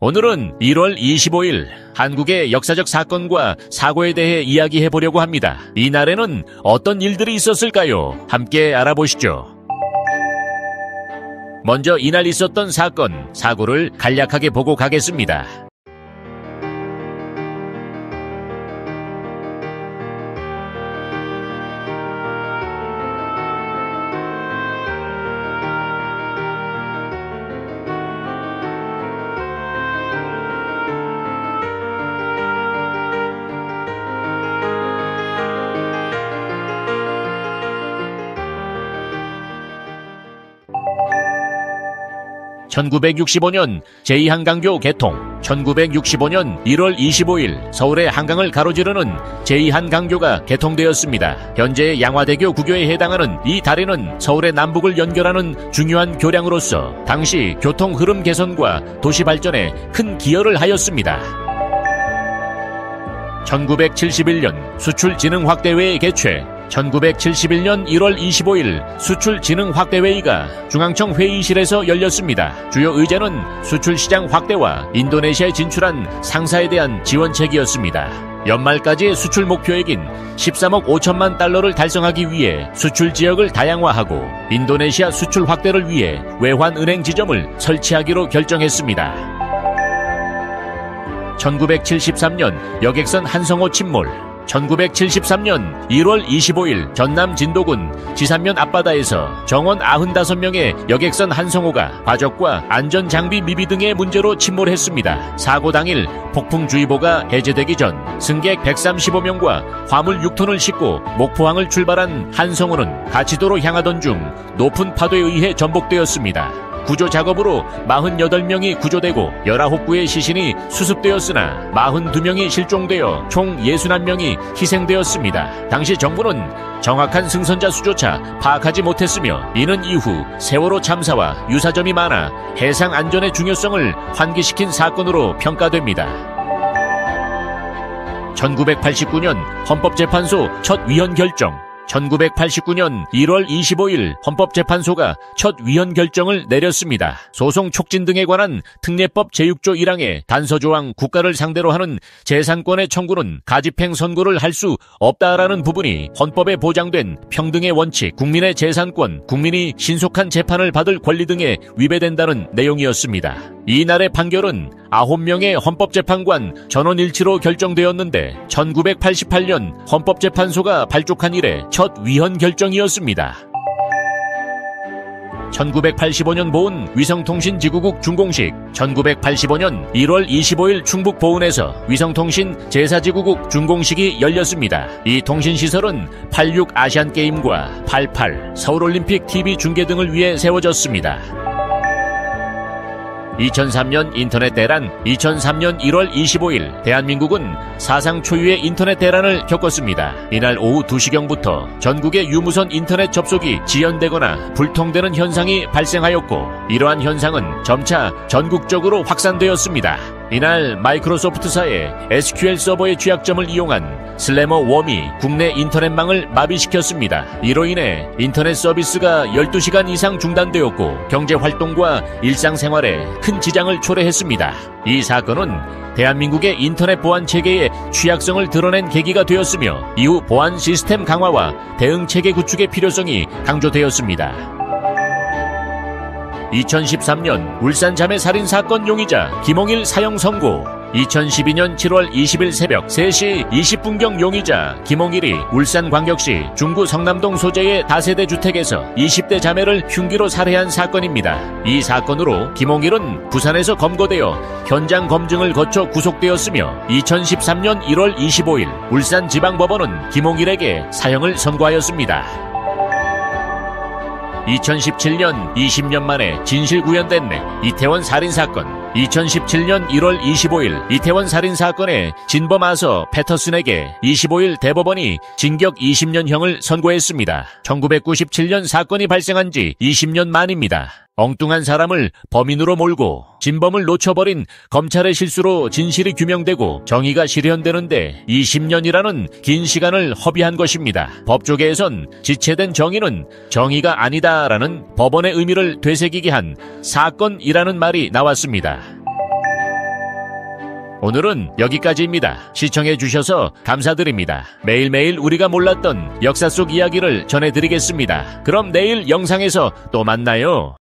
오늘은 1월 25일 한국의 역사적 사건과 사고에 대해 이야기해 보려고 합니다. 이날에는 어떤 일들이 있었을까요? 함께 알아보시죠. 먼저 이날 있었던 사건, 사고를 간략하게 보고 가겠습니다. (1965년) 제2한강교 개통. 1965년 1월 25일 서울의 한강을 가로지르는 제2한강교가 개통되었습니다. 현재의 양화대교 구교에 해당하는 이 다리는 서울의 남북을 연결하는 중요한 교량으로서 당시 교통 흐름 개선과 도시 발전에 큰 기여를 하였습니다. 1971년 수출진흥확대회의 개최. 1971년 1월 25일 수출진흥확대회의가 중앙청 회의실에서 열렸습니다. 주요 의제는 수출시장 확대와 인도네시아에 진출한 상사에 대한 지원책이었습니다. 연말까지의 수출 목표액인 13억 5천만 달러를 달성하기 위해 수출 지역을 다양화하고 인도네시아 수출 확대를 위해 외환은행 지점을 설치하기로 결정했습니다. 1973년 여객선 한성호 침몰. 1973년 1월 25일 전남 진도군 지산면 앞바다에서 정원 95명의 여객선 한성호가 과적과 안전장비 미비 등의 문제로 침몰했습니다. 사고 당일 폭풍주의보가 해제되기 전 승객 135명과 화물 6톤을 싣고 목포항을 출발한 한성호는 가치도로 향하던 중 높은 파도에 의해 전복되었습니다. 구조 작업으로 48명이 구조되고 19구의 시신이 수습되었으나 42명이 실종되어 총 61명이 희생되었습니다. 당시 정부는 정확한 승선자 수조차 파악하지 못했으며 이는 이후 세월호 참사와 유사점이 많아 해상 안전의 중요성을 환기시킨 사건으로 평가됩니다. 1989년 헌법재판소 첫 위헌 결정. 1989년 1월 25일 헌법재판소가 첫 위헌 결정을 내렸습니다. 소송 촉진 등에 관한 특례법 제6조 1항의 단서조항 국가를 상대로 하는 재산권의 청구는 가집행 선고를 할 수 없다라는 부분이 헌법에 보장된 평등의 원칙, 국민의 재산권, 국민이 신속한 재판을 받을 권리 등에 위배된다는 내용이었습니다. 이날의 판결은 9명의 헌법재판관 전원일치로 결정되었는데 1988년 헌법재판소가 발족한 이래 첫 위헌 결정이었습니다. 1985년 보은 위성통신지구국 준공식. 1985년 1월 25일 충북 보은에서 위성통신 제4지구국 준공식이 열렸습니다. 이 통신시설은 86 아시안게임과 88 서울올림픽 TV 중계 등을 위해 세워졌습니다. 2003년 인터넷 대란. 2003년 1월 25일 대한민국은 사상 초유의 인터넷 대란을 겪었습니다. 이날 오후 2시경부터 전국의 유무선 인터넷 접속이 지연되거나 불통되는 현상이 발생하였고 이러한 현상은 점차 전국적으로 확산되었습니다. 이날 마이크로소프트사의 SQL 서버의 취약점을 이용한 슬래머 웜이 국내 인터넷망을 마비시켰습니다. 이로 인해 인터넷 서비스가 12시간 이상 중단되었고 경제활동과 일상생활에 큰 지장을 초래했습니다. 이 사건은 대한민국의 인터넷 보안 체계의 취약성을 드러낸 계기가 되었으며 이후 보안 시스템 강화와 대응 체계 구축의 필요성이 강조되었습니다. 2013년 울산 자매 살인 사건 용의자 김홍일 사형 선고. 2012년 7월 20일 새벽 3시 20분경 용의자 김홍일이 울산광역시 중구 성남동 소재의 다세대 주택에서 20대 자매를 흉기로 살해한 사건입니다. 이 사건으로 김홍일은 부산에서 검거되어 현장 검증을 거쳐 구속되었으며 2013년 1월 25일 울산지방법원은 김홍일에게 사형을 선고하였습니다. 2017년 20년 만에 진실 구현된 이태원 살인사건. 2017년 1월 25일 이태원 살인사건의 진범아서 패터슨에게 25일 대법원이 징역 20년형을 선고했습니다. 1997년 사건이 발생한 지 20년 만입니다. 엉뚱한 사람을 범인으로 몰고 진범을 놓쳐버린 검찰의 실수로 진실이 규명되고 정의가 실현되는데 20년이라는 긴 시간을 허비한 것입니다. 법조계에선 지체된 정의는 정의가 아니다라는 법원의 의미를 되새기게 한 사건이라는 말이 나왔습니다. 오늘은 여기까지입니다. 시청해주셔서 감사드립니다. 매일매일 우리가 몰랐던 역사 속 이야기를 전해드리겠습니다. 그럼 내일 영상에서 또 만나요.